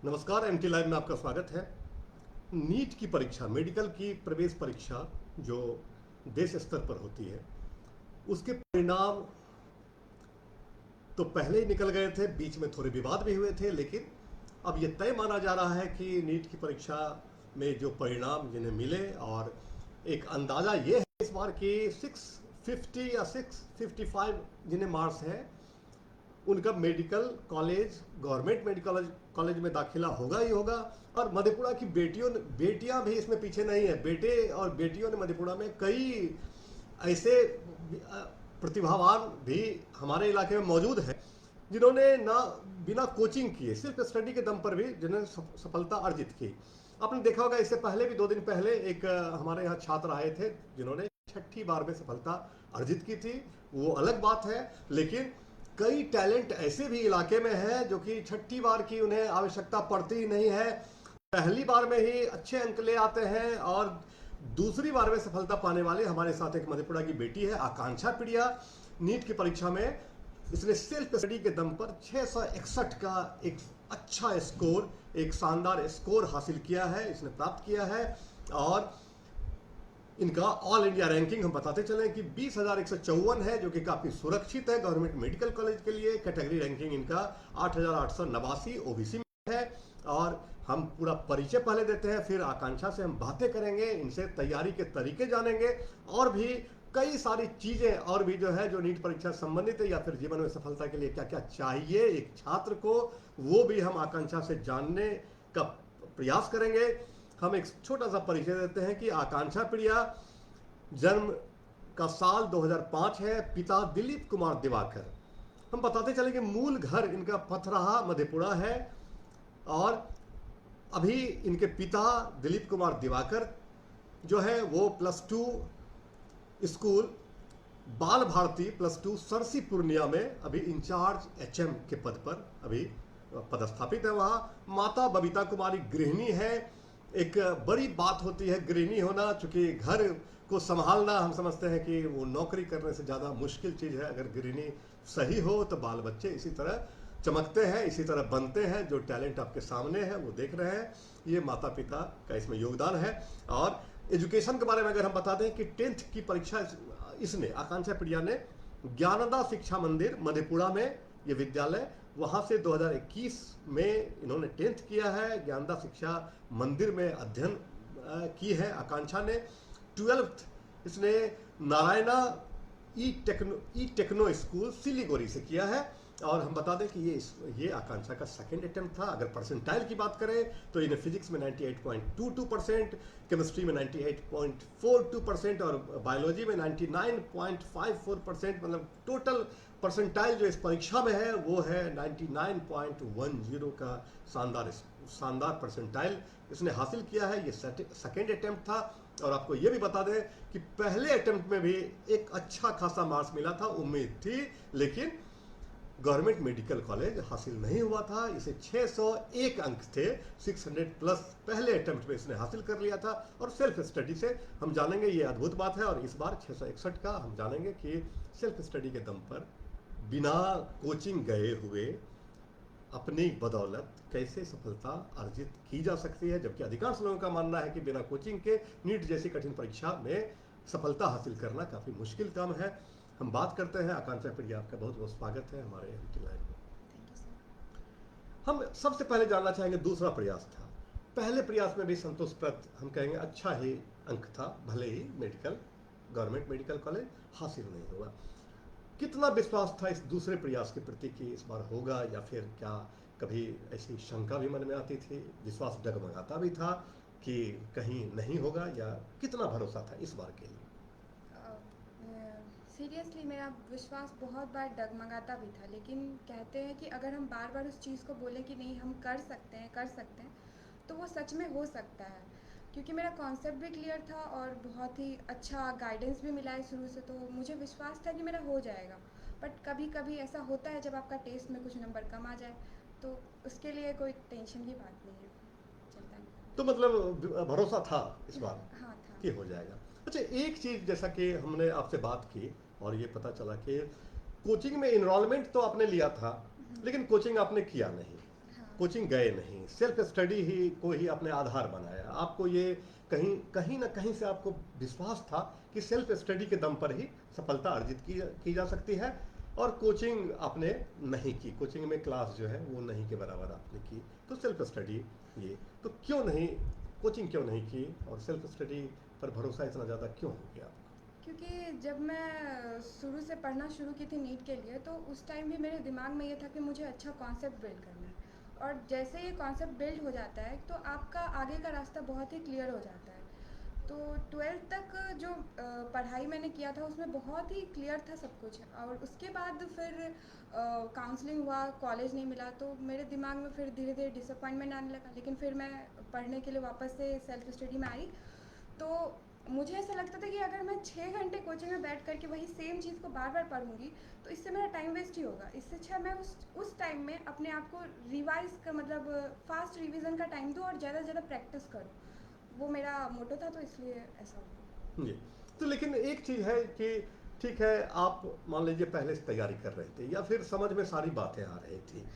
नमस्कार, MT live में आपका स्वागत है। नीट की परीक्षा, मेडिकल की प्रवेश परीक्षा जो देश स्तर पर होती है, उसके परिणाम तो पहले ही निकल गए थे, बीच में थोड़े विवाद भी हुए थे, लेकिन अब ये तय माना जा रहा है कि नीट की परीक्षा में जो परिणाम जिन्हें मिले, और एक अंदाज़ा ये है इस बार कि 650 या 655 जिन्हें मार्क्स हैं, उनका medical college, government medical college में दाखिला होगा ही होगा। और मधेपुरा की बेटियां भी इसमें पीछे नहीं है। बेटे और बेटियों ने मधेपुरा में कई ऐसे प्रतिभावान भी हमारे इलाके में मौजूद हैं, जिन्होंने ना बिना कोचिंग किए, सिर्फ स्टडी के दम पर भी जिन्होंने सफलता अर्जित की। आपने देखा होगा, इससे पहले भी 2 दिन पहले एक हमारे यहाँ छात्र आए थे जिन्होंने 6ठी बार में सफलता अर्जित की थी। वो अलग बात है, लेकिन कई टैलेंट ऐसे भी इलाके में हैं जो कि 6ठी बार की उन्हें आवश्यकता पड़ती ही नहीं है, पहली बार में ही अच्छे अंक ले आते हैं। और दूसरी बार में सफलता पाने वाले हमारे साथ एक मधेपुरा की बेटी है, आकांक्षा पिड़िया। नीट की परीक्षा में इसने सेल्फ स्टडी के दम पर 661 का एक अच्छा स्कोर, एक शानदार स्कोर हासिल किया है, इसने प्राप्त किया है। और इनका ऑल इंडिया रैंकिंग हम बताते चले कि 20,154 है, जो कि काफी सुरक्षित है गवर्नमेंट मेडिकल कॉलेज के लिए। कैटेगरी रैंकिंग इनका 8,889 ओबीसी में है। और हम पूरा परिचय पहले देते हैं, फिर आकांक्षा से हम बातें करेंगे, इनसे तैयारी के तरीके जानेंगे, और भी कई सारी चीजें और भी जो है जो नीट परीक्षा संबंधित है, या फिर जीवन में सफलता के लिए क्या क्या चाहिए एक छात्र को, वो भी हम आकांक्षा से जानने का प्रयास करेंगे। हम एक छोटा सा परिचय देते हैं कि आकांक्षा पिड़िया, जन्म का साल 2005 है, पिता दिलीप कुमार दिवाकर। हम बताते चले कि मूल घर इनका पथराहा मधेपुरा है, और अभी इनके पिता दिलीप कुमार दिवाकर जो है वो +2 स्कूल बाल भारती +2 सरसी पूर्णिया में अभी इंचार्ज एचएम के पद पर अभी पदस्थापित है। वहाँ माता बबीता कुमारी गृहिणी है। एक बड़ी बात होती है गृहिणी होना, चूंकि घर को संभालना हम समझते हैं कि वो नौकरी करने से ज़्यादा मुश्किल चीज़ है। अगर गृहिणी सही हो तो बाल बच्चे इसी तरह चमकते हैं, इसी तरह बनते हैं। जो टैलेंट आपके सामने है वो देख रहे हैं, ये माता पिता का इसमें योगदान है। और एजुकेशन के बारे में अगर हम बता दें कि 10th की परीक्षा इसने, आकांक्षा पिड़िया ने, ज्ञानदा शिक्षा मंदिर मधेपुरा में ये विद्यालय, वहाँ से 2021 में इन्होंने 10th किया है। ज्ञानदा शिक्षा मंदिर में अध्ययन की है आकांक्षा ने। 12th इसने नारायणा ई टेक्नो स्कूल सिलीगुड़ी से किया है। और हम बता दें कि ये आकांक्षा का सेकंड अटेम्प्ट था। अगर परसेंटाइल की बात करें तो इन्हें फिजिक्स में 98.22%, केमिस्ट्री में 98.42% और बायोलॉजी में 99.54%। मतलब टोटल परसेंटाइल जो इस परीक्षा में है वो है 99.10 का शानदार परसेंटाइल इसने हासिल किया है। ये सेकंड अटेम्प्ट था। और आपको ये भी बता दें कि पहले अटेम्प्ट में भी एक अच्छा खासा मार्क्स मिला था, उम्मीद थी, लेकिन गवर्नमेंट मेडिकल कॉलेज हासिल नहीं हुआ था। इसे 601 अंक थे, 600+ पहले अटेम्प्ट में इसने हासिल कर लिया था। और सेल्फ स्टडी से हम जानेंगे, ये अद्भुत बात है। और इस बार 661 का हम जानेंगे कि सेल्फ स्टडी के दम पर बिना कोचिंग गए हुए अपनी बदौलत कैसे सफलता अर्जित की जा सकती है, जबकि अधिकांश लोगों का मानना है कि बिना कोचिंग के नीट जैसी कठिन परीक्षा में सफलता हासिल करना काफ़ी मुश्किल काम है। हम बात करते हैं आकांक्षा पिड़िया, आपका बहुत बहुत स्वागत है हमारे एमटी लाइव में। हम सबसे पहले जानना चाहेंगे, दूसरा प्रयास था, पहले प्रयास में भी संतोषप्रद हम कहेंगे अच्छा ही अंक था, भले ही गवर्नमेंट मेडिकल कॉलेज हासिल नहीं हुआ। कितना विश्वास था इस दूसरे प्रयास के प्रति कि इस बार होगा, या फिर क्या कभी ऐसी शंका भी मन में आती थी, विश्वास डगमगाता भी था कि कहीं नहीं होगा, या कितना भरोसा था इस बार के लिए? सीरियसली मेरा विश्वास बहुत बार डगमगाता भी था, लेकिन कहते हैं कि अगर हम बार बार उस चीज़ को बोलें कि नहीं हम कर सकते हैं, तो वो सच में हो सकता है। क्योंकि मेरा कॉन्सेप्ट भी क्लियर था और बहुत ही अच्छा गाइडेंस भी मिला है शुरू से, तो मुझे विश्वास था कि मेरा हो जाएगा। बट कभी कभी ऐसा होता है जब आपका टेस्ट में कुछ नंबर कम आ जाए, तो उसके लिए कोई टेंशन की बात नहीं है, चिंता नहीं। तो मतलब भरोसा था इस बार हाँ था कि हो जाएगा। अच्छा, एक चीज़ जैसा कि हमने आपसे बात की और ये पता चला कि कोचिंग में इनरोलमेंट तो आपने लिया था, लेकिन कोचिंग आपने किया नहीं। हाँ कोचिंग गए नहीं, सेल्फ स्टडी ही को ही अपने आधार बनाया। आपको ये कहीं कहीं ना कहीं से आपको विश्वास था कि सेल्फ स्टडी के दम पर ही सफलता अर्जित की जा सकती है, और कोचिंग आपने नहीं की, कोचिंग में क्लास जो है वो नहीं के बराबर आपने की, तो सेल्फ स्टडी ये तो क्यों नहीं, कोचिंग क्यों नहीं की और सेल्फ स्टडी पर भरोसा इतना ज़्यादा क्यों हो गया? क्योंकि जब मैं शुरू से पढ़ना शुरू की थी नीट के लिए, तो उस टाइम भी मेरे दिमाग में ये था कि मुझे अच्छा कॉन्सेप्ट बिल्ड करना है, और जैसे ये कॉन्सेप्ट बिल्ड हो जाता है तो आपका आगे का रास्ता बहुत ही क्लियर हो जाता है। तो 12th तक जो पढ़ाई मैंने किया था उसमें बहुत ही क्लियर था सब कुछ, और उसके बाद फिर काउंसलिंग हुआ, कॉलेज नहीं मिला, तो मेरे दिमाग में फिर धीरे धीरे डिसअपॉइंटमेंट आने लगा। लेकिन फिर मैं पढ़ने के लिए वापस से सेल्फ स्टडी में आई, तो मुझे ऐसा लगता था कि अगर मैं 6 घंटे कोचिंग में बैठ करके वही सेम चीज़ को बार बार पढ़ूंगी तो इससे मेरा टाइम वेस्ट ही होगा। इससे अच्छा मैं उस टाइम में अपने आप को रिवाइज का मतलब फास्ट रिवीजन का टाइम दूँ और ज़्यादा से ज़्यादा प्रैक्टिस करूँ, वो मेरा मोटो था, तो इसलिए ऐसा हुआ। जी, तो लेकिन एक चीज़ है कि ठीक है, आप मान लीजिए पहले से तैयारी कर रहे थे या फिर समझ में सारी बातें आ रही थी,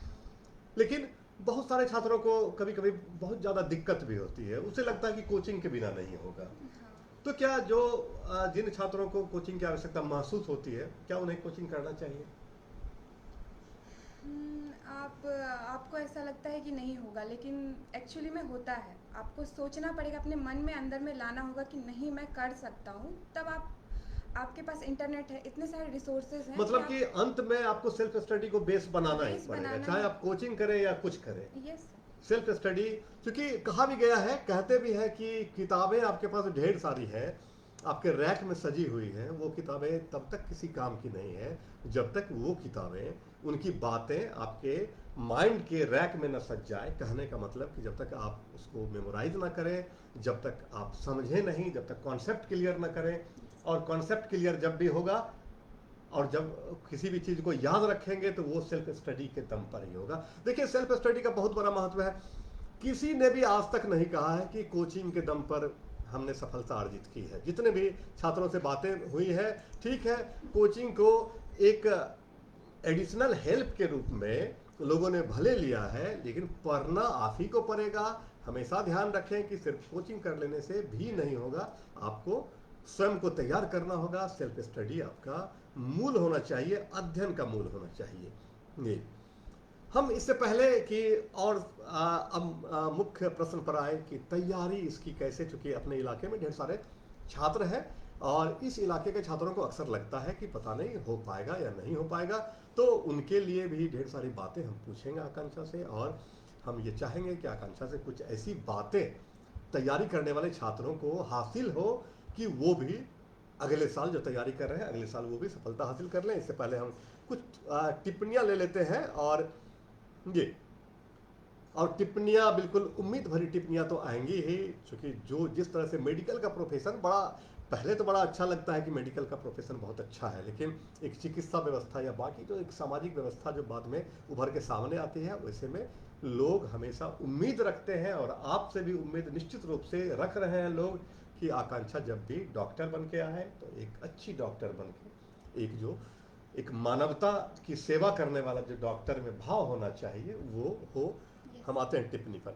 लेकिन बहुत सारे छात्रों को कभी कभी बहुत ज़्यादा दिक्कत भी होती है, उसे लगता है कि कोचिंग के बिना नहीं होगा। हाँ। तो क्या जो जिन छात्रों को कोचिंग की आवश्यकता महसूस होती है, क्या उन्हें कोचिंग करना चाहिए? आपको ऐसा लगता है कि नहीं होगा, लेकिन एक्चुअली में होता है। आपको सोचना पड़ेगा, अपने मन में अंदर में लाना होगा कि नहीं मैं कर सकता हूँ, तब आपके पास इंटरनेट है, इतने सारे रिसोर्सेज हैं मतलब कि अंत में आपको सेल्फ स्टडी को बेस बनाना ही बेस पड़ेगा, बनाना चाहे ही। आप कोचिंग करें या कुछ करें। यस। सेल्फ स्टडी, क्योंकि कहा भी गया है, कहते भी हैं कि किताबें आपके पास ढेर सारी हैं, आपके रैक में सजी हुई हैं, वो किताबें तब तक किसी काम की नहीं है जब तक वो किताबें, उनकी बातें आपके माइंड के रैक में न सज जाए। कहने का मतलब कि जब तक आप उसको मेमोराइज ना करें, जब तक आप समझें नहीं, जब तक कॉन्सेप्ट क्लियर ना करें, और कॉन्सेप्ट क्लियर जब भी होगा और जब किसी भी चीज़ को याद रखेंगे तो वो सेल्फ स्टडी के दम पर ही होगा। देखिए, सेल्फ स्टडी का बहुत बड़ा महत्व है। किसी ने भी आज तक नहीं कहा है कि कोचिंग के दम पर हमने सफलता अर्जित की है। जितने भी छात्रों से बातें हुई है, ठीक है, कोचिंग को एक एडिशनल हेल्प के रूप में लोगों ने भले लिया है, लेकिन पढ़ना आप ही को पड़ेगा। हमेशा ध्यान रखें कि सिर्फ कोचिंग कर लेने से भी नहीं होगा, आपको स्वयं को तैयार करना होगा। सेल्फ स्टडी आपका मूल होना चाहिए, अध्ययन का मूल होना चाहिए। ये हम इससे पहले कि और अब मुख्य प्रश्न पर आए कि तैयारी इसकी कैसे, चूंकि अपने इलाके में ढेर सारे छात्र हैं और इस इलाके के छात्रों को अक्सर लगता है कि पता नहीं हो पाएगा या नहीं हो पाएगा, तो उनके लिए भी ढेर सारी बातें हम पूछेंगे आकांक्षा से, और हम ये चाहेंगे कि आकांक्षा से कुछ ऐसी बातें तैयारी करने वाले छात्रों को हासिल हो कि वो भी अगले साल जो तैयारी कर रहे हैं, अगले साल वो भी सफलता हासिल कर लें। इससे पहले हम कुछ टिप्पणियां ले लेते हैं, और ये और टिप्पणियां बिल्कुल उम्मीद भरी टिप्पणियां तो आएंगी ही, क्योंकि जो जिस तरह से मेडिकल का प्रोफेशन बड़ा, पहले तो बड़ा अच्छा लगता है कि मेडिकल का प्रोफेशन बहुत अच्छा है, लेकिन एक चिकित्सा व्यवस्था या बाकी जो एक सामाजिक व्यवस्था जो बाद में उभर के सामने आती है, वैसे में लोग हमेशा उम्मीद रखते हैं, और आपसे भी उम्मीद निश्चित रूप से रख रहे हैं लोग कि आकांक्षा जब भी डॉक्टर बन के आए तो एक अच्छी डॉक्टर बन के, एक मानवता की सेवा करने वाला जो डॉक्टर में भाव होना चाहिए वो हो। हम आते हैं टिप्पणी पर।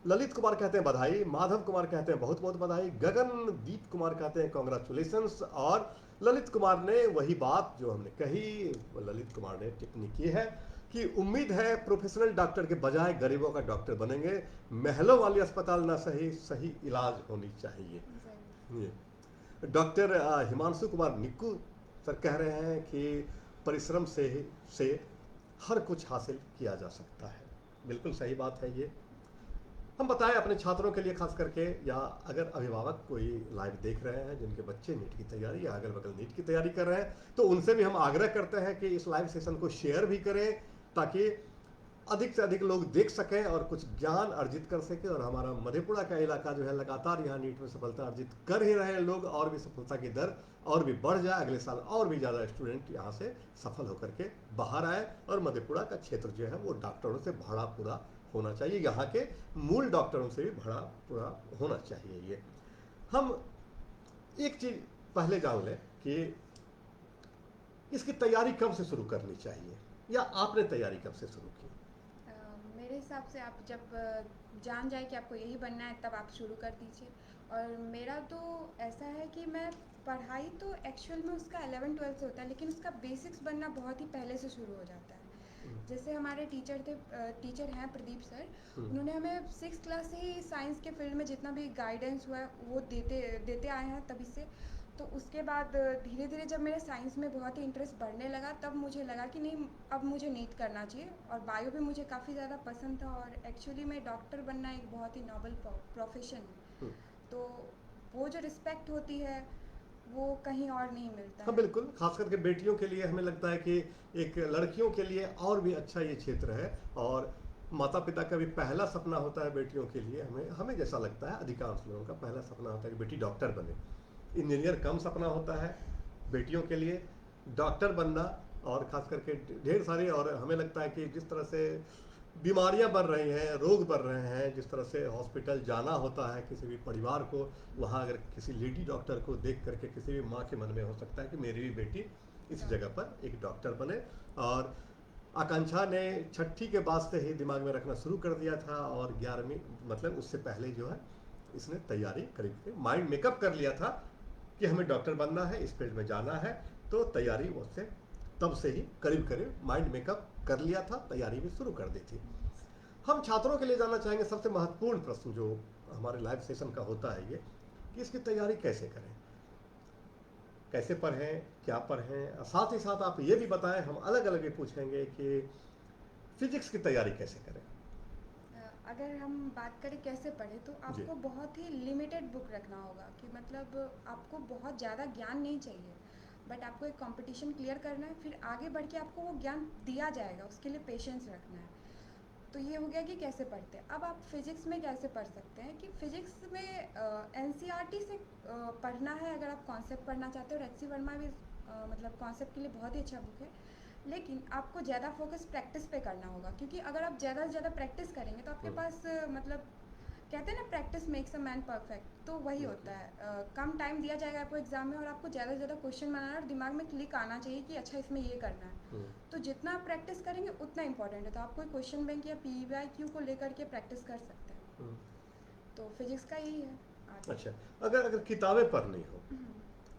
ललित कुमार कहते हैं बधाई, माधव कुमार कहते हैं बहुत बहुत बधाई, गगनदीप कुमार कहते हैं कांग्रेचुलेशंस, और ललित कुमार ने वही बात जो हमने कही, ललित कुमार ने टिप्पणी की है कि उम्मीद है प्रोफेशनल डॉक्टर के बजाय गरीबों का डॉक्टर बनेंगे, महलों वाली अस्पताल ना सही, सही इलाज होनी चाहिए। डॉक्टर हिमांशु कुमार निक्कू सर कह रहे हैं कि परिश्रम से हर कुछ हासिल किया जा सकता है। बिल्कुल सही बात है ये। हम बताएं अपने छात्रों के लिए खास करके, या अगर अभिभावक कोई लाइव देख रहे हैं जिनके बच्चे नीट की तैयारी या अगल बगल नीट की तैयारी कर रहे हैं, तो उनसे भी हम आग्रह करते हैं कि इस लाइव सेशन को शेयर भी करें, ताकि अधिक से अधिक लोग देख सकें और कुछ ज्ञान अर्जित कर सकें। और हमारा मधेपुरा का इलाका जो है लगातार यहाँ नीट में सफलता अर्जित कर ही रहे हैं लोग, और भी सफलता की दर और भी बढ़ जाए, अगले साल और भी ज़्यादा स्टूडेंट यहाँ से सफल होकर के बाहर आए, और मधेपुरा का क्षेत्र जो है वो डॉक्टरों से भरा पूरा होना चाहिए, यहाँ के मूल डॉक्टरों से भी भरा पूरा होना चाहिए। ये हम एक चीज़ पहले जान लें कि इसकी तैयारी कब से शुरू करनी चाहिए, या आपने तैयारी कब से शुरू की? मेरे हिसाब से आप जब जान जाए कि आपको यही बनना है तब आप शुरू कर दीजिए। और मेरा तो ऐसा है कि मैं पढ़ाई तो एक्चुअल में उसका 11-12 से होता है, लेकिन उसका बेसिक्स बनना बहुत ही पहले से शुरू हो जाता है। जैसे हमारे टीचर हैं प्रदीप सर, उन्होंने हमें 6th क्लास से ही साइंस के फील्ड में जितना भी गाइडेंस हुआ है वो देते आए हैं तभी से। तो उसके बाद धीरे धीरे जब मेरे साइंस में बहुत ही इंटरेस्ट बढ़ने लगा तब मुझे लगा कि नहीं, अब मुझे नीट करना चाहिए। और बायो भी मुझे काफ़ी ज़्यादा पसंद था, और एक्चुअली में डॉक्टर बनना एक बहुत ही नोबल प्रोफेशन है। तो वो जो रिस्पेक्ट होती है वो कहीं और नहीं मिलता हाँ है। बिल्कुल, खास करके बेटियों के लिए हमें लगता है कि एक लड़कियों के लिए और भी अच्छा ये क्षेत्र है। और माता पिता का भी पहला सपना होता है बेटियों के लिए, हमें हमें जैसा लगता है अधिकांश लोगों का पहला सपना होता है कि बेटी डॉक्टर बने। इंजीनियर कम सपना होता है बेटियों के लिए, डॉक्टर बनना। और ख़ास करके ढेर सारी, और हमें लगता है कि जिस तरह से बीमारियां बढ़ रही हैं, रोग बढ़ रहे हैं, जिस तरह से हॉस्पिटल जाना होता है किसी भी परिवार को, वहाँ अगर किसी लेडी डॉक्टर को देख करके किसी भी माँ के मन में हो सकता है कि मेरी भी बेटी इस जगह पर एक डॉक्टर बने। और आकांक्षा ने छठी के बाद से ही दिमाग में रखना शुरू कर दिया था, और 11वीं मतलब उससे पहले जो है इसने तैयारी करीब माइंड मेकअप कर लिया था कि हमें डॉक्टर बनना है, इस फील्ड में जाना है। तो तैयारी उससे तब से ही करीब करीब माइंड मेकअप कर लिया था, तैयारी भी शुरू कर दी थी। हम छात्रों के लिए जानना चाहेंगे सबसे महत्वपूर्ण प्रश्न जो हमारे लाइव सेशन का होता है ये, कि इसकी तैयारी कैसे करें, कैसे पढ़ें, क्या पढ़ें। और साथ ही साथ आप ये भी बताएं, हम अलग अलग भी पूछेंगे कि फिजिक्स की तैयारी कैसे करें। अगर हम बात करें कैसे पढ़े, तो आपको बहुत ही लिमिटेड बुक रखना होगा। कि मतलब आपको बहुत ज़्यादा ज्ञान नहीं चाहिए, बट आपको एक कंपटीशन क्लियर करना है, फिर आगे बढ़ के आपको वो ज्ञान दिया जाएगा, उसके लिए पेशेंस रखना है। तो ये हो गया कि कैसे पढ़ते हैं। अब आप फिज़िक्स में कैसे पढ़ सकते हैं, कि फ़िज़िक्स में एनसीईआरटी से पढ़ना है अगर आप कॉन्सेप्ट पढ़ना चाहते हो। और एच सी वर्मा भी मतलब कॉन्सेप्ट के लिए बहुत ही अच्छा बुक है। लेकिन आपको ज़्यादा फोकस प्रैक्टिस पे करना होगा, क्योंकि अगर आप ज़्यादा से ज़्यादा प्रैक्टिस करेंगे तो आपके पास मतलब कहते हैं ना, practice makes a man perfect. तो वही होता है। कम टाइम दिया जाएगा आपको एग्जाम में, और आपको ज़्यादा से ज़्यादा क्वेश्चन बनाना और दिमाग में क्लिक आना चाहिए कि अच्छा इसमें ये करना है। तो जितना आप प्रैक्टिस करेंगे उतना इंपॉर्टेंट है। तो आप कोई क्वेश्चन बैंक या PYQ को लेकर के प्रैक्टिस कर सकते हैं। तो फिजिक्स का यही है आगे। अच्छा, अगर किताबें पढ़नी हो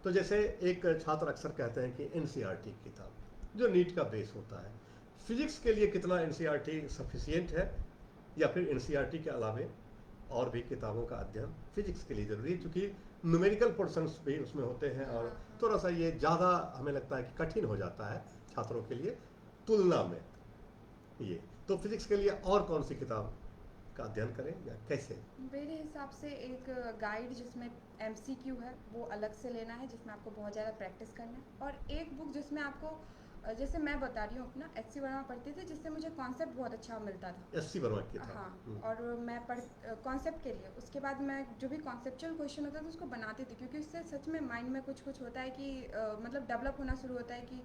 तो जैसे एक छात्र अक्सर कहते हैं कि एनसीईआरटी की किताब जो नीट का बेस होता है, फिजिक्स के लिए कितना एनसीईआरटी सफिशिएंट है, या फिर एनसीईआरटी के अलावे और भी किताबों का अध्ययन फिजिक्स के लिए जरूरी है, क्योंकि न्यूमेरिकल पोर्शंस भी उसमें होते हैं और थोड़ा सा ये ज़्यादा हमें लगता है कि कठिन हो जाता है छात्रों के लिए तुलना में ये। तो फिजिक्स के लिए और कौन सी किताब का अध्ययन करें या कैसे? मेरे हिसाब से एक गाइड जिसमें MCQ है वो अलग से लेना है, जिसमें आपको बहुत ज़्यादा प्रैक्टिस करना है। और एक बुक जिसमें आपको जैसे मैं बता रही हूँ अपना, HC वर्मा पढ़ती थी, जिससे मुझे कॉन्सेप्ट बहुत अच्छा मिलता था। एससी वर्मा की किताब। हाँ, और मैं कॉन्सेप्ट के लिए उसके बाद मैं जो भी कॉन्सेप्चुअल क्वेश्चन होता था उसको बनाती थी, क्योंकि उससे सच में माइंड में कुछ कुछ होता है कि मतलब डेवलप होना शुरू होता है कि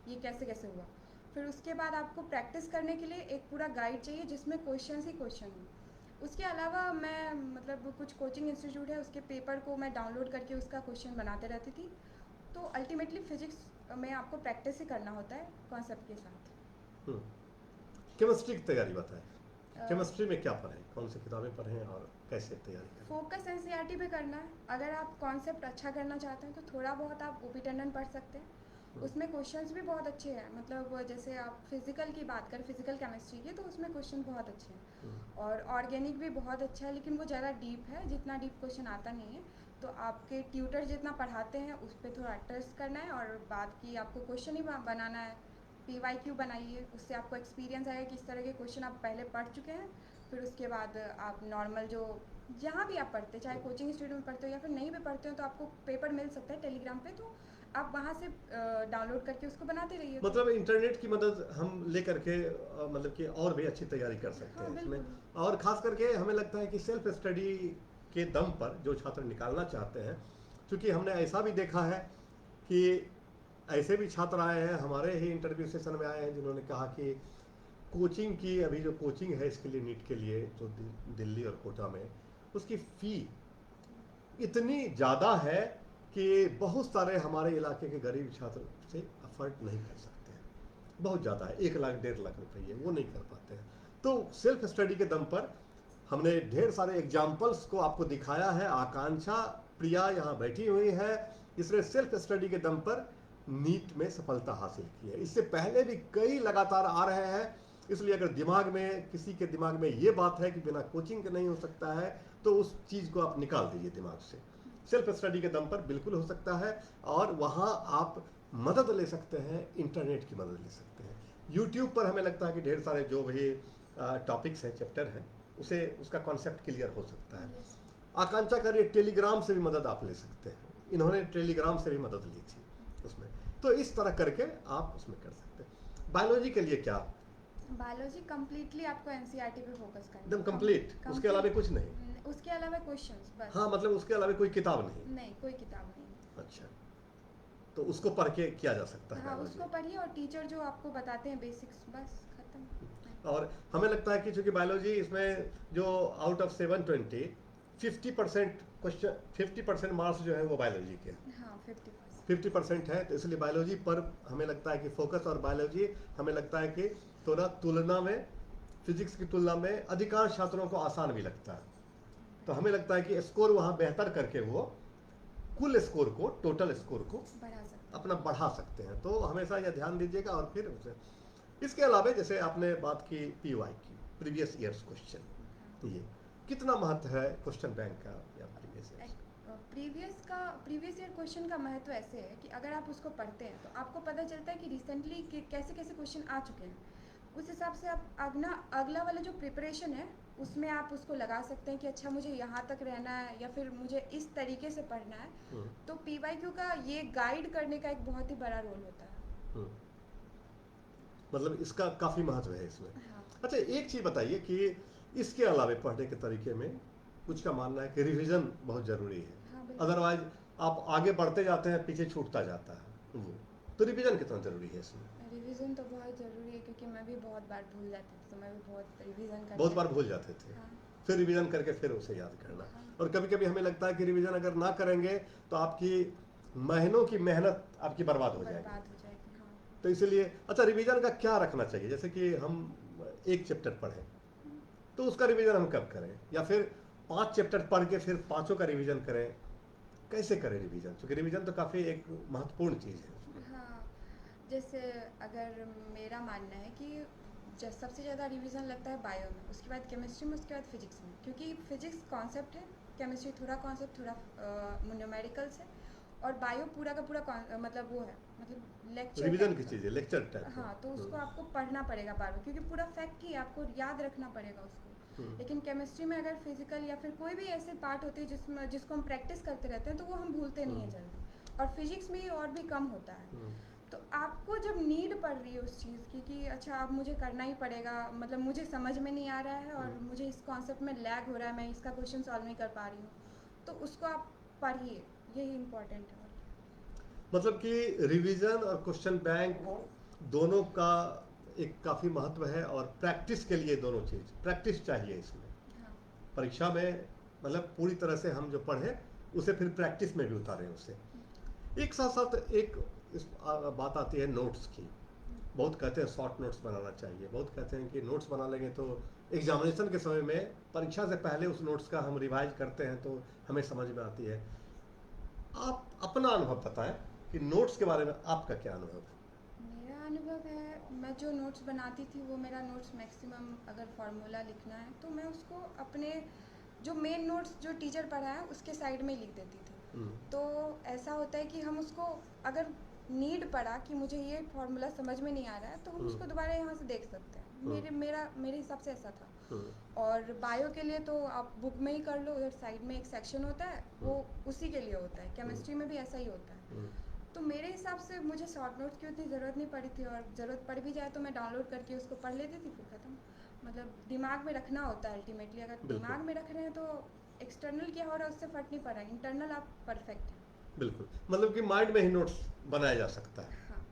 ये कैसे कैसे हुआ। फिर उसके बाद आपको प्रैक्टिस करने के लिए एक पूरा गाइड चाहिए जिसमें क्वेश्चन ही क्वेश्चन हो। उसके अलावा मैं मतलब कुछ कोचिंग इंस्टीट्यूट है, उसके पेपर को मैं डाउनलोड करके उसका क्वेश्चन बनाते रहती थी। तो अल्टीमेटली फिजिक्स में आपको प्रैक्टिस ही करना होता है कॉन्सेप्ट के साथ। केमिस्ट्री की तैयारी बताएं, केमिस्ट्री में क्या पढ़ें, कौन सी किताबें पढ़ें और कैसे तैयारी करें? फोकस एनसीईआरटी पे करना है। अगर आप कॉन्सेप्ट अच्छा करना चाहते हैं तो थोड़ा बहुत आप ओपी टंडन पढ़ सकते हैं। उसमें क्वेश्चंस भी बहुत अच्छे हैं। मतलब जैसे आप फिजिकल की बात करें, फिजिकल केमिस्ट्री की, तो उसमें क्वेश्चन बहुत अच्छे हैं। और ऑर्गेनिक भी बहुत अच्छा है, लेकिन वो ज़्यादा डीप है, जितना डीप क्वेश्चन आता नहीं है। तो आपके ट्यूटर जितना पढ़ाते हैं उस पर थोड़ा ट्रस्ट करना है, और बात की आपको क्वेश्चन ही बनाना है। PYQ बनाइए, उससे आपको एक्सपीरियंस आएगा कि इस तरह के क्वेश्चन आप पहले पढ़ चुके हैं। फिर उसके बाद आप नॉर्मल जो जहाँ भी आप पढ़ते, चाहे कोचिंग इंस्टीट्यूट में पढ़ते हो या फिर नहीं भी पढ़ते हो, तो आपको पेपर मिल सकता है टेलीग्राम पे, तो आप वहाँ से डाउनलोड करके उसको बनाते रहिए। मतलब इंटरनेट की मदद हम ले करके मतलब कि और भी अच्छी तैयारी कर सकते हाँ, हैं इसमें। बिल्कुल। और ख़ास करके हमें लगता है कि सेल्फ स्टडी के दम पर जो छात्र निकालना चाहते हैं, क्योंकि हमने ऐसा भी देखा है कि ऐसे भी छात्र आए हैं हमारे ही इंटरव्यू सेशन में आए हैं जिन्होंने कहा कि कोचिंग की, अभी जो कोचिंग है इसके लिए नीट के लिए जो दिल्ली और कोटा में, उसकी फ़ी इतनी ज़्यादा है कि बहुत सारे हमारे इलाके के गरीब छात्र से अफोर्ड नहीं कर सकते हैं। बहुत ज़्यादा है, 1 लाख 1.5 लाख रुपये वो नहीं कर पाते हैं। तो सेल्फ स्टडी के दम पर हमने ढेर सारे एग्जाम्पल्स को आपको दिखाया है। आकांक्षा प्रिया यहाँ बैठी हुई है, इसने सेल्फ स्टडी के दम पर नीट में सफलता हासिल की है। इससे पहले भी कई लगातार आ रहे हैं। इसलिए अगर दिमाग में, किसी के दिमाग में ये बात है कि बिना कोचिंग के नहीं हो सकता है, तो उस चीज़ को आप निकाल दीजिए दिमाग से। सेल्फ स्टडी के दम पर बिल्कुल हो सकता है, और वहाँ आप मदद ले सकते हैं, इंटरनेट की मदद ले सकते हैं। यूट्यूब पर हमें लगता है कि ढेर सारे जो भी टॉपिक्स हैं, चैप्टर हैं, उसे उसका कॉन्सेप्ट क्लियर हो सकता है। आकांक्षा करिए टेलीग्राम से भी मदद आप ले सकते हैं, इन्होंने टेलीग्राम से भी मदद ली थी उसमें। तो इस तरह करके आप उसमें कर सकते हैं। बायोलॉजी के लिए क्या? बायोलॉजी कम्प्लीटली आपको एनसीईआरटी पे फोकस करना है। एकदम कंप्लीट, उसके अलावा कुछ नहीं? उसके अलावा क्वेश्चंस बस। हाँ, मतलब उसके अलावा कोई किताब नहीं? नहीं, कोई किताब नहीं। अच्छा, तो उसको पढ़ के किया जा सकता है? हाँ, उसको पढ़िए और टीचर जो आपको बताते हैं बेसिक्स, बस खत्म। और हमें लगता है कि चूंकि बायोलॉजी इसमें जो आउट ऑफ 720 50% क्वेश्चन, 50% मार्क्स जो है वो बायोलॉजी के, हाँ 50% है। तो इसलिए बायोलॉजी पर हमें लगता है कि फोकस, और बायोलॉजी हमें लगता है कि थोड़ा तुलना में, फिजिक्स की तुलना में अधिकांश छात्रों को आसान भी लगता है। तो हमें लगता है कि स्कोर वहाँ बेहतर करके वो कुल स्कोर को, टोटल स्कोर को अपना बढ़ा सकते हैं। तो हमेशा यह ध्यान दीजिएगा। और फिर उसे, इसके अलावा जैसे आपने बात की पीवाई की, प्रीवियस ईयर्स क्वेश्चन, ये कितना महत्व है क्वेश्चन बैंक का या प्रीवियस ईयर क्वेश्चन का महत्व ऐसे है कि अगर आप उसको पढ़ते हैं तो आपको पता चलता है कि रिसेंटली कैसे कैसे क्वेश्चन आ चुके हैं। उस हिसाब से आप अगला वाला जो प्रिपरेशन है उसमें आप उसको लगा सकते हैं कि अच्छा मुझे यहाँ तक रहना है या फिर मुझे इस तरीके से पढ़ना है। तो पीवाईक्यू का ये गाइड करने का एक बहुत ही बड़ा रोल होता है। मतलब इसका काफ़ी महत्व है इसमें। हाँ। अच्छा, एक चीज़ बताइए कि इसके अलावा पढ़ने के तरीके में कुछ का मानना है कि रिवीजन बहुत ज़रूरी है। हाँ, अदरवाइज आप आगे बढ़ते जाते हैं, पीछे छूटता जाता है वो। तो रिवीजन कितना ज़रूरी है इसमें? रिवीजन तो बहुत ज़रूरी है, क्योंकि मैं भी बहुत बार भूल जाती थी, तो मैं भी बहुत रिवीजन करती, बहुत बार भूल जाते थे। हाँ। फिर रिवीजन करके फिर उसे याद करना। हाँ। और कभी कभी हमें लगता है कि रिवीजन अगर ना करेंगे तो आपकी महीनों की मेहनत आपकी बर्बाद हो जाएगी। हाँ। तो इसलिए अच्छा, रिवीजन का क्या रखना चाहिए? जैसे कि हम एक चैप्टर पढ़ें तो उसका रिवीजन हम कब करें, या फिर 5 चैप्टर पढ़ के फिर 5 का रिवीजन करें? कैसे करें रिवीजन? क्योंकि रिवीजन तो काफ़ी एक महत्वपूर्ण चीज़ है। हाँ, जैसे अगर मेरा मानना है कि सबसे ज़्यादा रिवीजन लगता है बायो में, उसके बाद केमिस्ट्री में, उसके बाद फिजिक्स में, क्योंकि फिजिक्स कॉन्सेप्ट है, केमिस्ट्री थोड़ा कॉन्सेप्ट, थोड़ा न्यूमेरिकल्स है, और बायो पूरा का पूरा मतलब वो है, मतलब लेक्चर रिवीजन की चीज़ है, लेक्चर टाइप। हाँ, तो उसको आपको पढ़ना पड़ेगा बार बार, क्योंकि पूरा फैक्ट ही आपको याद रखना पड़ेगा उसको। लेकिन केमिस्ट्री में अगर फिजिकल या फिर कोई भी ऐसे पार्ट होते हैं जिसको हम प्रैक्टिस करते रहते हैं, तो वो हम भूलते नहीं हैं जल्दी। और फिजिक्स में और भी कम होता है। तो आपको जब नीड पड़ रही है उस चीज़ की कि अच्छा अब मुझे करना ही पड़ेगा, मतलब मुझे समझ में नहीं आ रहा है और मुझे इस कॉन्सेप्ट में लैग हो रहा है, मैं इसका क्वेश्चन सॉल्व नहीं कर पा रही हूँ, तो उसको आप पढ़िए, यही इम्पोर्टेंट है। मतलब कि रिवीजन और क्वेश्चन बैंक दोनों का एक काफ़ी महत्व है, और प्रैक्टिस के लिए दोनों चीज़, प्रैक्टिस चाहिए इसमें। हाँ। परीक्षा में मतलब पूरी तरह से हम जो पढ़ें उसे फिर प्रैक्टिस में भी उतारें उसे। एक साथ साथ एक बात आती है नोट्स की। बहुत कहते हैं शॉर्ट नोट्स बनाना चाहिए, बहुत कहते हैं कि नोट्स बना लेंगे तो एग्जामिनेशन के समय में, परीक्षा से पहले उस नोट्स का हम रिवाइज करते हैं तो हमें समझ में आती है। आप अपना अनुभव बताएं कि नोट्स के बारे में आपका क्या अनुभव है? मेरा अनुभव है, मैं जो नोट्स बनाती थी वो मेरा नोट्स मैक्सिमम, अगर फार्मूला लिखना है तो मैं उसको अपने जो मेन नोट्स जो टीचर पढ़ाया उसके साइड में लिख देती थी। तो ऐसा होता है कि हम उसको अगर नीड पड़ा कि मुझे ये फार्मूला समझ में नहीं आ रहा है, तो हम उसको दोबारा यहाँ से देख सकते हैं। मेरे हिसाब से ऐसा था। और बायो के लिए तो आप बुक में ही कर लो, उधर साइड में एक सेक्शन होता है, वो उसी के लिए होता है। केमिस्ट्री में भी ऐसा ही होता है। तो मेरे हिसाब से मुझे शॉर्ट नोट्स की उतनी ज़रूरत नहीं पड़ी थी, और ज़रूरत पड़ भी जाए तो मैं डाउनलोड करके उसको पढ़ लेती थी, फिर ख़त्म। मतलब दिमाग में रखना होता है अल्टीमेटली, अगर दिमाग में रख रहे हैं तो एक्सटर्नल क्या हो रहा है उससे फर्क नहीं पड़ रहा है, इंटरनल आप परफेक्ट हैं। बिल्कुल, मतलब कि माइंड में ही नोट्स बनाया जा सकता है। हाँ।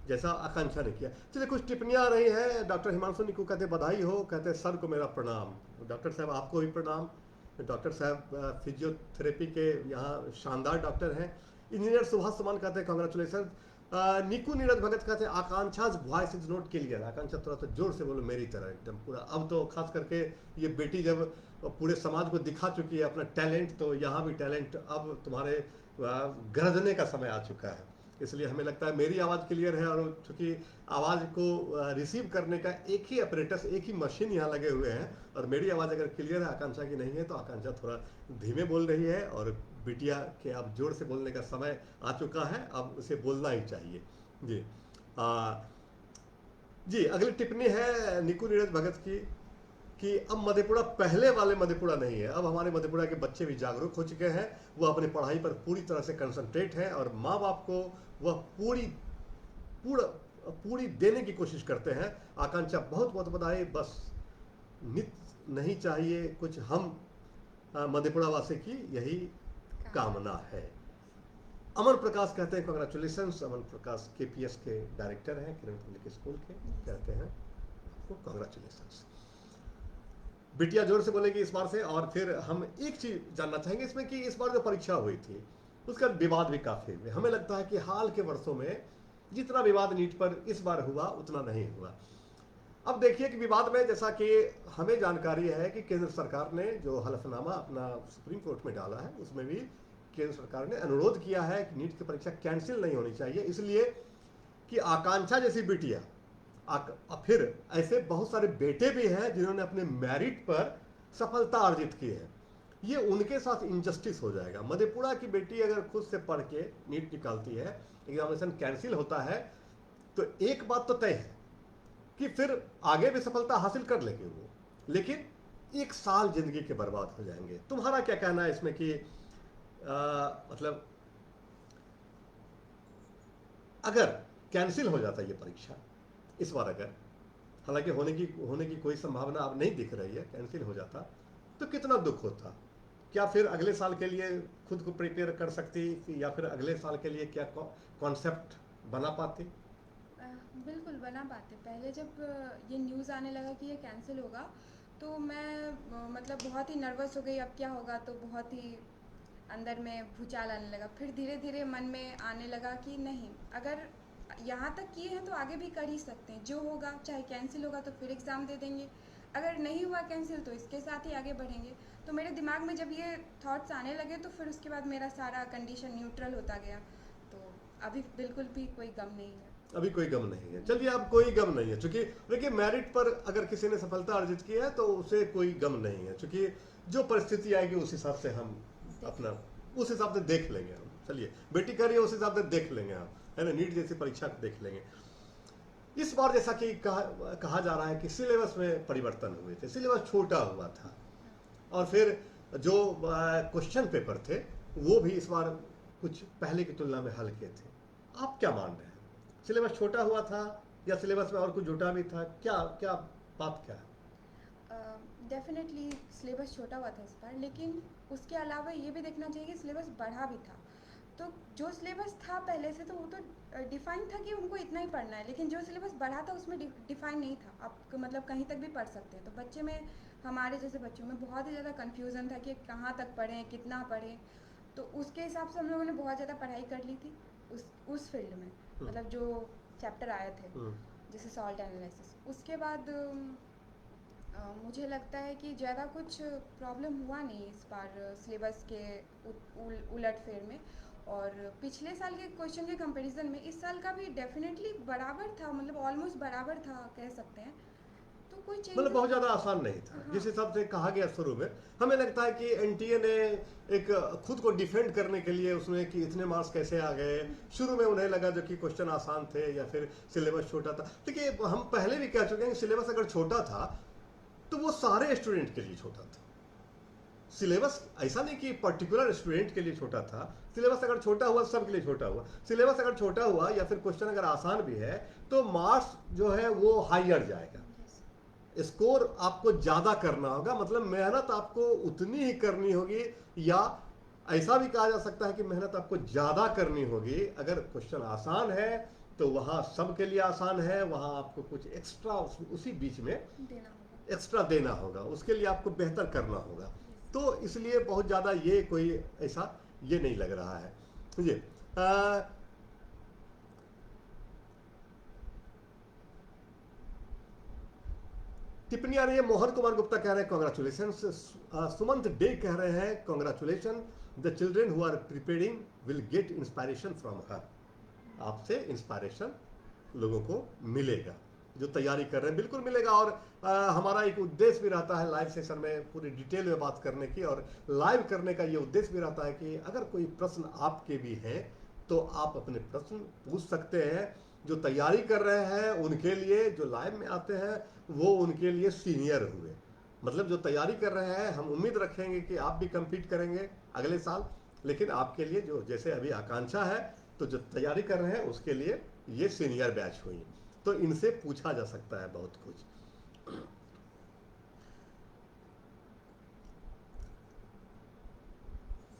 जैसा आकांक्षा ने किया। चलिए, कुछ टिप्पणियाँ आ रही हैं। डॉक्टर हिमांशु निकू कहते बधाई हो, कहते सर को मेरा प्रणाम। डॉक्टर साहब आपको भी प्रणाम। डॉक्टर साहब फिजियोथेरेपी के यहाँ शानदार डॉक्टर हैं। इंजीनियर सुभाष सुमन कहते हैं कांग्रेचुलेसन। निकू नीरज भगत कहते हैं आकांक्षा's वॉइस इज नॉट क्लियर। आकांक्षा थोड़ा सा जोर से बोलो मेरी तरह एकदम पूरा। अब तो खास करके ये बेटी जब पूरे समाज को दिखा चुकी है अपना टैलेंट, तो यहाँ भी टैलेंट अब तुम्हारे गरजने का समय आ चुका है। इसलिए हमें लगता है मेरी आवाज़ क्लियर है, और चूंकि आवाज़ को रिसीव करने का एक ही ऑपरेटर्स, एक ही मशीन यहाँ लगे हुए हैं, और मेरी आवाज़ अगर क्लियर है, आकांक्षा की नहीं है, तो आकांक्षा थोड़ा धीमे बोल रही है, और बिटिया के अब जोर से बोलने का समय आ चुका है, अब उसे बोलना ही चाहिए। जी जी, अगली टिप्पणी है निकू नीरज भगत की कि अब मधेपुरा पहले वाले मधेपुरा नहीं है। अब हमारे मधेपुरा के बच्चे भी जागरूक हो चुके हैं, वो अपनी पढ़ाई पर पूरी तरह से कंसंट्रेट हैं, और माँ बाप को वह पूरी देने की कोशिश करते हैं। आकांक्षा बहुत बहुत बधाई, बस नित नहीं चाहिए कुछ, हम मधेपुरा वासी की यही कामना है। अमन प्रकाश कहते हैं कांग्रेचुलेशंस। अमन प्रकाश KPS के डायरेक्टर हैं, किरण पब्लिक स्कूल के, कहते हैं आपको कांग्रेचुलेशंस। बिटिया जोर से बोलेगी इस बार से। और फिर हम एक चीज जानना चाहेंगे इसमें कि इस बार जो परीक्षा हुई थी उसका विवाद भी काफी हुए। हमें लगता है कि हाल के वर्षों में जितना विवाद नीट पर इस बार हुआ उतना नहीं हुआ। अब देखिए कि विवाद में, जैसा कि हमें जानकारी है कि केंद्र सरकार ने जो हलफनामा अपना सुप्रीम कोर्ट में डाला है, उसमें भी केंद्र सरकार ने अनुरोध किया है कि नीट की परीक्षा कैंसिल नहीं होनी चाहिए, इसलिए कि आकांक्षा जैसी बिटिया, फिर ऐसे बहुत सारे बेटे भी हैं जिन्होंने अपने मेरिट पर सफलता अर्जित की है, ये उनके साथ इनजस्टिस हो जाएगा। मधेपुरा की बेटी अगर खुद से पढ़ के नीट निकालती है, एग्जामिनेशन कैंसिल होता है, तो एक बात तो तय है कि फिर आगे भी सफलता हासिल कर लेंगे वो, लेकिन एक साल जिंदगी के बर्बाद हो जाएंगे। तुम्हारा क्या कहना है इसमें कि मतलब अगर कैंसिल हो जाता ये परीक्षा इस बार, अगर हालांकि होने की कोई संभावना अब नहीं दिख रही है, कैंसिल हो जाता तो कितना दुख होता? क्या फिर अगले साल के लिए खुद को प्रिपेयर कर सकती, या फिर अगले साल के लिए क्या कॉन्सेप्ट बना पाती? बिल्कुल बना पाते। पहले जब ये न्यूज़ आने लगा कि ये कैंसिल होगा, तो मैं मतलब बहुत ही नर्वस हो गई, अब क्या होगा, तो बहुत ही अंदर में भूचाल आने लगा। फिर धीरे धीरे मन में आने लगा कि नहीं, अगर यहाँ तक किए हैं तो आगे भी कर ही सकते हैं, जो होगा, चाहे कैंसिल होगा तो फिर एग्ज़ाम दे देंगे, अगर नहीं हुआ कैंसिल तो इसके साथ ही आगे बढ़ेंगे। तो मेरे दिमाग में जब ये थॉट्स आने लगे, तो फिर उसके बाद मेरा सारा कंडीशन न्यूट्रल होता गया। तो अभी बिल्कुल भी कोई गम नहीं है। अभी कोई गम नहीं है। चलिए, अब कोई गम नहीं है, क्योंकि देखिए मेरिट पर अगर किसी ने सफलता अर्जित की है तो उसे कोई गम नहीं है, क्योंकि जो परिस्थिति आएगी उस हिसाब से हम अपना उस हिसाब से देख लेंगे हम। चलिए, बेटी कह रही है उस हिसाब से देख लेंगे हम, है ना, नीट जैसी परीक्षा को देख लेंगे। इस बार जैसा कि कहा जा रहा है कि सिलेबस में परिवर्तन हुए थे, सिलेबस छोटा हुआ था, और फिर जो क्वेश्चन पेपर थे वो भी इस बार कुछ पहले की तुलना में हल्के थे। आप क्या मान रहे हैं, सिलेबस छोटा हुआ था या सिलेबस में और कुछ जुटा भी था? क्या क्या बात क्या है? डेफिनेटली सिलेबस छोटा हुआ था इस बार, लेकिन उसके अलावा ये भी देखना चाहिए कि सिलेबस बढ़ा भी था। तो जो सिलेबस था पहले से, तो वो तो डिफाइन था कि उनको इतना ही पढ़ना है, लेकिन जो सिलेबस बढ़ा था उसमें डिफाइन नहीं था, आप मतलब कहीं तक भी पढ़ सकते हैं। तो बच्चे में, हमारे जैसे बच्चों में बहुत ही ज़्यादा कन्फ्यूज़न था कि कहाँ तक पढ़ें, कितना पढ़ें। तो उसके हिसाब से हम लोगों ने बहुत ज़्यादा पढ़ाई कर ली थी उस फील्ड में, मतलब जो चैप्टर आए थे, जैसे सॉल्ट एनालिसिस। उसके बाद मुझे लगता है कि ज़्यादा कुछ प्रॉब्लम हुआ नहीं इस बार सिलेबस के उलट फेर में। और पिछले साल के क्वेश्चन के कंपैरिजन में इस साल का भी डेफिनेटली बराबर था, मतलब ऑलमोस्ट बराबर था कह सकते हैं। तो कोई चेंज मतलब बहुत ज़्यादा आसान नहीं था। हाँ। जिस हिसाब से कहा गया शुरू में, हमें लगता है कि एनटीए ने एक खुद को डिफेंड करने के लिए उसमें कि इतने मार्क्स कैसे आ गए, शुरू में उन्हें लगा जो कि क्वेश्चन आसान थे या फिर सिलेबस छोटा था। देखिए, हम पहले भी कह चुके हैं कि सिलेबस अगर छोटा था तो वो सारे स्टूडेंट के लिए छोटा था। सिलेबस ऐसा नहीं कि पर्टिकुलर स्टूडेंट के लिए छोटा था, सिलेबस अगर छोटा हुआ सबके लिए छोटा हुआ। सिलेबस अगर छोटा हुआ या फिर क्वेश्चन अगर आसान भी है तो मार्क्स जो है वो हाइयर जाएगा, स्कोर आपको ज़्यादा करना होगा, मतलब मेहनत आपको उतनी ही करनी होगी, या ऐसा भी कहा जा सकता है कि मेहनत आपको ज़्यादा करनी होगी। अगर क्वेश्चन आसान है तो वहाँ सबके लिए आसान है, वहाँ आपको कुछ एक्स्ट्रा उसी बीच में एक्स्ट्रा देना होगा, उसके लिए आपको बेहतर करना होगा। तो इसलिए बहुत ज़्यादा ये कोई ऐसा ये नहीं लग रहा है मुझे। टिप्पणी आ रही है, मोहन कुमार गुप्ता कह रहे हैं कॉन्ग्रेचुलेशन, सुमंत डे कह रहे हैं congratulation, the children who are preparing will get inspiration from her. आपसे इंस्पायरेशन लोगों को मिलेगा, जो तैयारी कर रहे हैं बिल्कुल मिलेगा। और हमारा एक उद्देश्य भी रहता है लाइव सेशन में पूरी डिटेल में बात करने की, और लाइव करने का ये उद्देश्य भी रहता है कि अगर कोई प्रश्न आपके भी हैं तो आप अपने प्रश्न पूछ सकते हैं। जो तैयारी कर रहे हैं उनके लिए, जो लाइव में आते हैं वो उनके लिए सीनियर हुए, मतलब जो तैयारी कर रहे हैं हम उम्मीद रखेंगे कि आप भी कम्पीट करेंगे अगले साल, लेकिन आपके लिए जो जैसे अभी आकांक्षा है, तो जो तैयारी कर रहे हैं उसके लिए ये सीनियर बैच हुई, तो इनसे पूछा जा सकता है बहुत कुछ।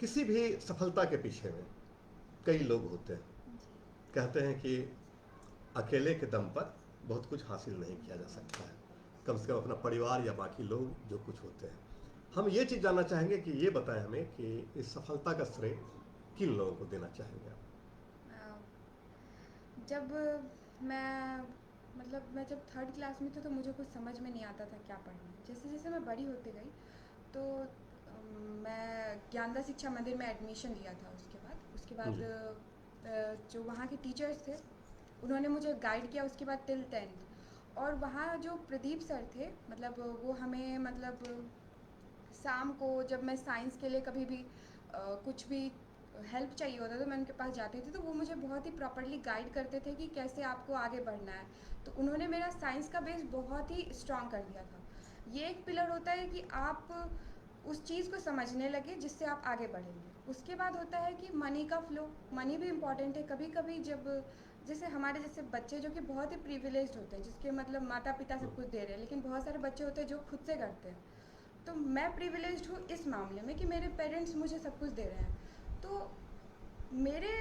किसी भी सफलता के पीछे में कई लोग होते हैं, कहते हैं कि अकेले के दम पर बहुत कुछ हासिल नहीं किया जा सकता है, कम से कम अपना परिवार या बाकी लोग जो कुछ होते हैं। हम ये चीज़ जानना चाहेंगे कि ये बताएं हमें कि इस सफलता का श्रेय किन लोगों को देना चाहेंगे आप? जब मैं मैं जब 3rd क्लास में थी तो मुझे कुछ समझ में नहीं आता था क्या पढ़ना है। जैसे जैसे मैं बड़ी होती गई तो मैं ज्ञानदा शिक्षा मंदिर में एडमिशन लिया था। उसके बाद जो वहाँ के टीचर्स थे उन्होंने मुझे गाइड किया उसके बाद टिल 10th। और वहाँ जो प्रदीप सर थे, वो हमें शाम को जब मैं साइंस के लिए कभी भी कुछ भी हेल्प चाहिए होता तो मैं उनके पास जाती थी, तो वो मुझे बहुत ही प्रॉपर्ली गाइड करते थे कि कैसे आपको आगे बढ़ना है। तो उन्होंने मेरा साइंस का बेस बहुत ही स्ट्रॉन्ग कर दिया था। ये एक पिलर होता है कि आप उस चीज़ को समझने लगे जिससे आप आगे बढ़ेंगे। उसके बाद होता है कि मनी का फ्लो, मनी भी इम्पॉर्टेंट है। कभी कभी जब जैसे हमारे जैसे बच्चे जो कि बहुत ही प्रिविलेज्ड होते हैं, जिसके माता पिता सब कुछ दे रहे हैं, लेकिन बहुत सारे बच्चे होते हैं जो खुद से करते हैं। तो मैं प्रिविलेज्ड हूँ इस मामले में कि मेरे पेरेंट्स मुझे सब कुछ दे रहे हैं। तो मेरे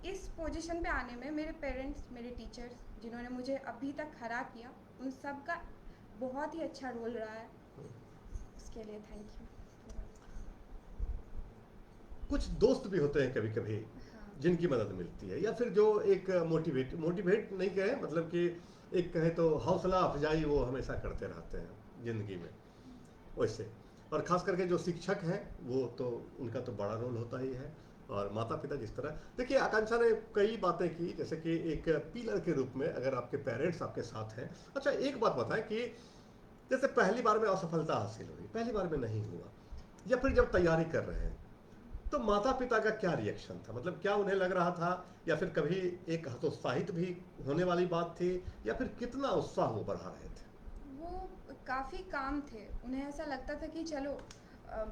इस पोजीशन पे आने में मेरे पेरेंट्स, मेरे टीचर्स जिन्होंने मुझे अभी तक खड़ा किया, उन सब का बहुत ही अच्छा रोल रहा है। उसके लिए थैंक यू। कुछ दोस्त भी होते हैं कभी कभी जिनकी मदद मिलती है, या फिर जो एक मोटिवेट नहीं कहे, मतलब कि एक कहे तो हौसला अफजाई वो हमेशा करते रहते हैं जिंदगी में वैसे। और ख़ास करके जो शिक्षक हैं वो तो उनका तो बड़ा रोल होता ही है, और माता पिता जिस तरह। देखिए आकांक्षा ने कई बातें की, जैसे कि एक पिलर के रूप में अगर आपके पेरेंट्स आपके साथ हैं। अच्छा एक बात बताएं कि जैसे पहली बार में असफलता हासिल हुई, पहली बार में नहीं हुआ, या फिर जब तैयारी कर रहे हैं तो माता पिता का क्या रिएक्शन था? मतलब क्या उन्हें लग रहा था, या फिर कभी एक हतोत्साहित भी होने वाली बात थी, या फिर कितना उत्साह वो बढ़ा रहे थे? वो काफ़ी काम थे। उन्हें ऐसा लगता था कि चलो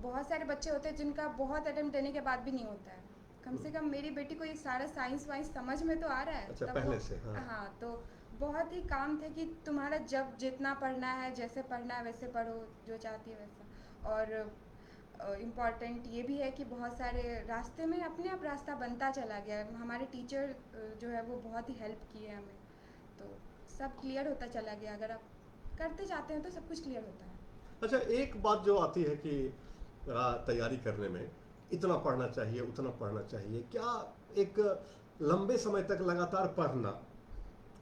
बहुत सारे बच्चे होते हैं जिनका बहुत अटेम्प्ट देने के बाद भी नहीं होता है। कम से कम मेरी बेटी को ये सारा साइंस वाइंस समझ में तो आ रहा है। अच्छा, पहले से? हाँ, तो बहुत ही काम थे कि तुम्हारा जब जितना पढ़ना है, जैसे पढ़ना है वैसे पढ़ो, जो चाहती है वैसा। और इम्पॉर्टेंट ये भी है कि बहुत सारे रास्ते में अपने आप रास्ता बनता चला गया है। हमारे टीचर जो है वो बहुत ही हेल्प किए हमें, तो सब क्लियर होता चला गया। अगर आप करते जाते हैं तो सब कुछ क्लियर होता है। अच्छा एक बात जो आती है कि तैयारी करने में इतना पढ़ना चाहिए, उतना पढ़ना चाहिए, क्या एक लंबे समय तक लगातार पढ़ना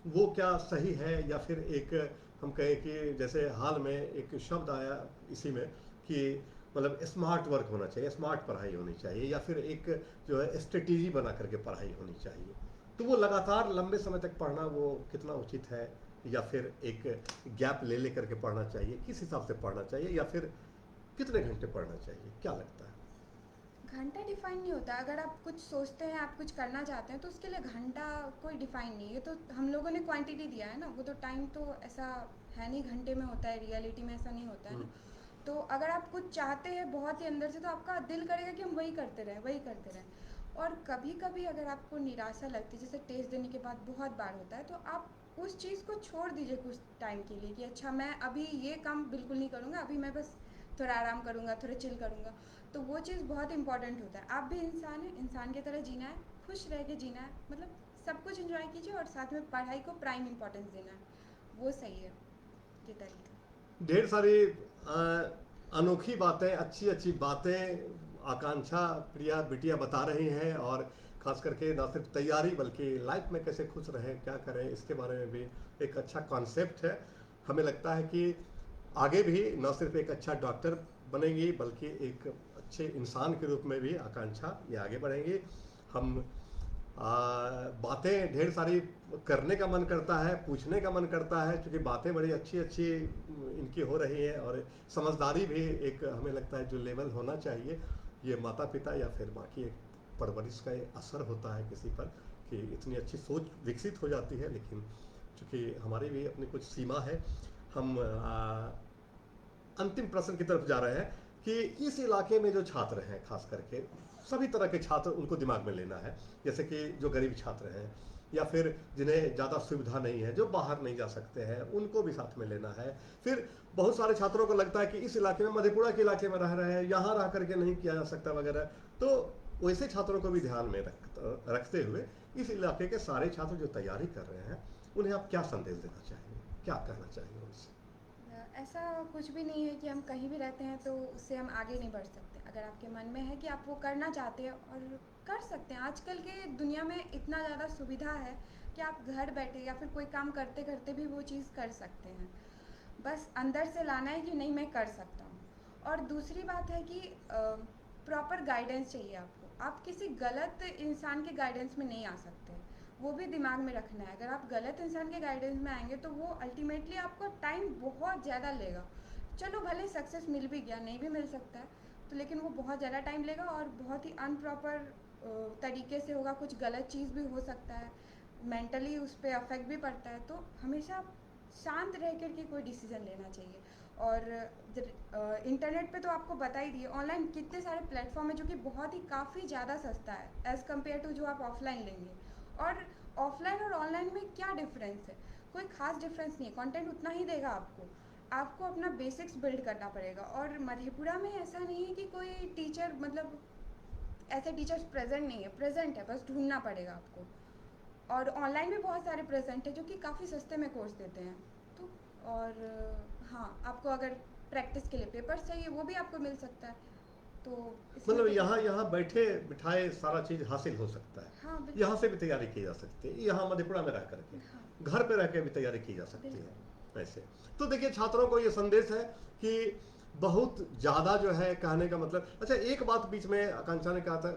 वो क्या सही है, या फिर एक हम कहें कि जैसे हाल में एक शब्द आया इसी में कि मतलब स्मार्ट वर्क होना चाहिए, स्मार्ट पढ़ाई होनी चाहिए, या फिर एक जो है स्ट्रेटेजी बना करके पढ़ाई होनी चाहिए, तो वो लगातार लंबे समय तक पढ़ना वो कितना उचित है, या फिर एक गैप ले करके पढ़ना चाहिए? किस हिसाब से पढ़ना चाहिए, या फिर कितने घंटे पढ़ना चाहिए, क्या लगता है? घंटा डिफाइन नहीं होता। अगर आप कुछ सोचते हैं, आप कुछ करना चाहते हैं, तो उसके लिए घंटा कोई डिफाइन नहीं है। तो हम लोगों ने क्वांटिटी दिया है ना, वो तो टाइम तो ऐसा है नहीं घंटे में होता है, रियलिटी में ऐसा नहीं होता है ना। तो अगर आप कुछ चाहते हैं बहुत ही अंदर से, तो आपका दिल करेगा कि हम वही करते रहें, वही करते रहें। और कभी कभी अगर आपको निराशा लगती है, जैसे टेस्ट देने के बाद बहुत बार होता है, तो आप उस चीज़ को छोड़ दीजिए कुछ टाइम के लिए कि अच्छा मैं अभी ये काम बिल्कुल नहीं करूँगा, अभी मैं बस थोड़ा आराम करूँगा, थोड़ा चिल करूँगा। तो वो चीज़ बहुत इंपॉर्टेंट होता है। आप भी इंसान हैं, इंसान की तरह जीना है, खुश रह के जीना है, मतलब सब कुछ एंजॉय कीजिए और साथ में पढ़ाई को प्राइम इंपॉर्टेंस देना है। वो सही है ये तरीका। ढेर सारी अनोखी बातें, अच्छी अच्छी बातें आकांक्षा प्रिया बिटिया बता रही हैं, और खास करके ना सिर्फ तैयारी बल्कि लाइफ में कैसे खुश रहें, क्या करें, इसके बारे में भी एक अच्छा कॉन्सेप्ट है। हमें लगता है कि आगे भी न सिर्फ एक अच्छा डॉक्टर बनेंगी बल्कि एक अच्छे इंसान के रूप में भी आकांक्षा ये आगे बढ़ेंगी। हम बातें ढेर सारी करने का मन करता है, पूछने का मन करता है, क्योंकि बातें बड़ी अच्छी अच्छी इनकी हो रही हैं, और समझदारी भी एक हमें लगता है जो लेवल होना चाहिए, ये माता पिता या फिर बाकी एक परवरिश का ये असर होता है किसी पर, कि इतनी अच्छी सोच विकसित हो जाती है। लेकिन चूँकि हमारी भी अपनी कुछ सीमा है, हम अंतिम प्रश्न की तरफ जा रहे हैं कि इस इलाके में जो छात्र हैं, खास करके सभी तरह के छात्र उनको दिमाग में लेना है, जैसे कि जो गरीब छात्र हैं या फिर जिन्हें ज़्यादा सुविधा नहीं है, जो बाहर नहीं जा सकते हैं, उनको भी साथ में लेना है। फिर बहुत सारे छात्रों को लगता है कि इस इलाके में, मधेपुरा के इलाके में रह रहे हैं, यहाँ रह करके नहीं किया जा सकता वगैरह, तो वैसे छात्रों को भी ध्यान में रखते हुए इस इलाके के सारे छात्र जो तैयारी कर रहे हैं, उन्हें आप क्या संदेश देना चाहेंगे, क्या कहना चाहेंगे उनसे? ऐसा कुछ भी नहीं है कि हम कहीं भी रहते हैं तो उससे हम आगे नहीं बढ़ सकते। अगर आपके मन में है कि आप वो करना चाहते हैं और कर सकते हैं। आजकल के दुनिया में इतना ज़्यादा सुविधा है कि आप घर बैठे या फिर कोई काम करते करते भी वो चीज़ कर सकते हैं। बस अंदर से लाना है कि नहीं, मैं कर सकता हूँ। और दूसरी बात है कि प्रॉपर गाइडेंस चाहिए आपको। आप किसी गलत इंसान के गाइडेंस में नहीं आ सकते, वो भी दिमाग में रखना है। अगर आप गलत इंसान के गाइडेंस में आएंगे तो वो अल्टीमेटली आपको टाइम बहुत ज़्यादा लेगा। चलो भले सक्सेस मिल भी गया, नहीं भी मिल सकता है तो, लेकिन वो बहुत ज़्यादा टाइम लेगा और बहुत ही अनप्रॉपर तरीके से होगा। कुछ गलत चीज़ भी हो सकता है, मेंटली उस पर अफेक्ट भी पड़ता है। तो हमेशा शांत रह कर के कोई डिसीज़न लेना चाहिए। और इंटरनेट पे तो आपको बता ही दिए, ऑनलाइन कितने सारे प्लेटफॉर्म है जो कि बहुत ही काफ़ी ज़्यादा सस्ता है एज़ कम्पेयर टू जो आप ऑफलाइन लेंगे। और ऑफलाइन और ऑनलाइन में क्या डिफरेंस है? कोई खास डिफरेंस नहीं है, कंटेंट उतना ही देगा आपको। आपको अपना बेसिक्स बिल्ड करना पड़ेगा। और मधेपुरा में ऐसा नहीं है कि कोई टीचर, मतलब ऐसे टीचर्स प्रेजेंट नहीं है, प्रेजेंट है, बस ढूंढना पड़ेगा आपको। और ऑनलाइन भी बहुत सारे प्रेजेंट है जो कि काफ़ी सस्ते में कोर्स देते हैं। तो और हाँ, आपको अगर प्रैक्टिस के लिए पेपर्स चाहिए वो भी आपको मिल सकता है। तो इसमें मतलब कोई यहाँ यहाँ बैठे बिठाए सारा चीज़ हासिल हो सकता है। हाँ बिल्कुल। यहाँ से भी तैयारी की जा सकती है, यहाँ मधेपुरा में रह करके, हाँ घर पे रह के भी तैयारी की जा सकती है बिल्कुल। ऐसे। तो देखिए, छात्रों को ये संदेश है कि बहुत ज़्यादा जो है कहने का मतलब, अच्छा एक बात बीच में आकांक्षा ने कहा था,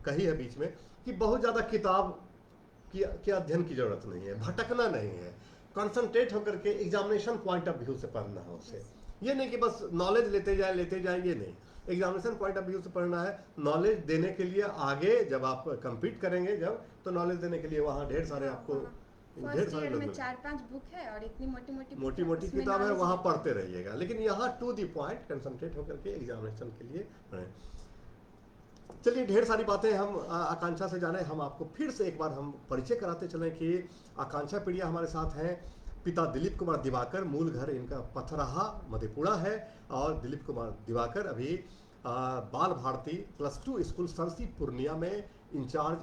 कही है बीच में, कि बहुत ज़्यादा किताब की अध्ययन की जरूरत नहीं है, भटकना नहीं है, कंसंट्रेट होकर के एग्जामिनेशन पॉइंट ऑफ व्यू से पढ़ना है उसे। ये नहीं कि बस नॉलेज लेते जाए, ये नहीं। एग्जामिनेशन पॉइंट ऑफ व्यू से पढ़ना है, नॉलेज देने के लिए आगे जब आप compete करेंगे, जब तो नॉलेज देने के लिए वहाँ ढेर सारे आपको ढेर फर्स्ट सारे ईयर लोग में मिलेंगे। 4-5 बुक है और इतनी मोटी मोटी मोटी मोटी किताब है, वहाँ पढ़ते रहिएगा, लेकिन यहाँ टू दी पॉइंट कंसंट्रेट होकर के एग्जामिनेशन के लिए पढ़ें। चलिए, ढेर सारी बातें हम आकांक्षा से जाने, हम आपको फिर से एक बार हम परिचय कराते चलें कि आकांक्षा पीड़िया हमारे साथ हैं। पिता दिलीप कुमार दिवाकर, मूल घर इनका पथराहा मधेपुरा है, और दिलीप कुमार दिवाकर अभी बाल भारती +2 स्कूल सरसी पूर्णिया में इंचार्ज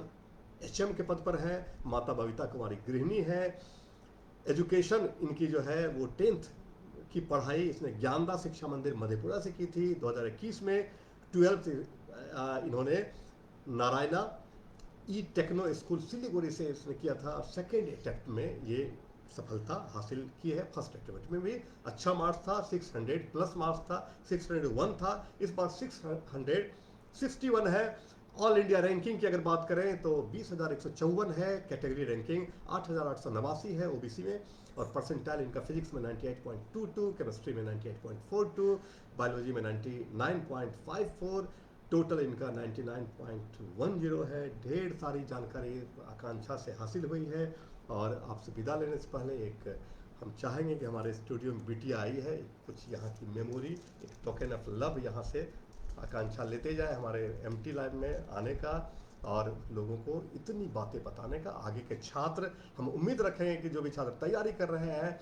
HM के पद पर है। माता बबीता कुमारी गृहिणी है। एजुकेशन इनकी जो है वो 10th की पढ़ाई इसने ज्ञानदा शिक्षा मंदिर मधेपुरा से की थी। 2021 में 12th इन्होंने नारायणा टेक्नो स्कूल सिलीगुड़ी से इसने किया था। सेकेंड अटेम्प्ट में ये सफलता हासिल की है। फर्स्ट अटेम्प्ट में भी अच्छा मार्क्स था, 600+ मार्क्स था, 601 था, इस बार 661 है। ऑल इंडिया रैंकिंग की अगर बात करें तो 20,154 है। कैटेगरी रैंकिंग 8,889 है OBC में, और परसेंटाइल इनका फिजिक्स में 98.22, केमिस्ट्री में 98.42, बायोलॉजी में 99.54, टोटल इनका 99.10 है। ढेर सारी जानकारी आकांक्षा से हासिल हुई है। और आपसे विदा लेने से पहले एक हम चाहेंगे कि हमारे स्टूडियो में बिटिया आई है, कुछ यहाँ की मेमोरी, एक टोकन ऑफ लव यहाँ से आकांक्षा लेते जाए हमारे MT लाइव में आने का, और लोगों को इतनी बातें बताने का। आगे के छात्र, हम उम्मीद रखेंगे कि जो भी छात्र तैयारी कर रहे हैं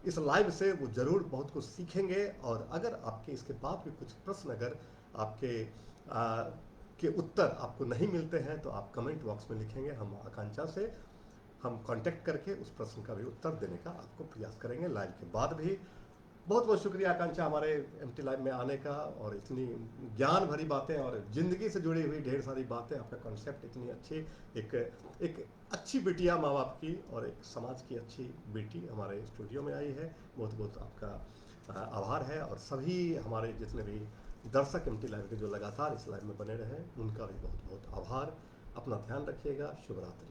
इस लाइव से, वो ज़रूर बहुत कुछ सीखेंगे। और अगर आपके इसके बाद भी कुछ प्रश्न, अगर आपके के उत्तर आपको नहीं मिलते हैं तो आप कमेंट बॉक्स में लिखेंगे, हम आकांक्षा से हम कांटेक्ट करके उस प्रश्न का भी उत्तर देने का आपको प्रयास करेंगे लाइव के बाद भी। बहुत बहुत शुक्रिया आकांक्षा हमारे एमटी लाइव में आने का, और इतनी ज्ञान भरी बातें और ज़िंदगी से जुड़ी हुई ढेर सारी बातें, आपका कॉन्सेप्ट इतनी अच्छी, एक एक अच्छी बिटिया माँ बाप की और एक समाज की अच्छी बेटी हमारे स्टूडियो में आई है। बहुत बहुत आपका आभार है, और सभी हमारे जितने भी दर्शक एमटी लाइव के जो लगातार इस लाइव में बने रहे, उनका भी बहुत बहुत आभार। अपना ध्यान रखिएगा। शुभ रात्रि।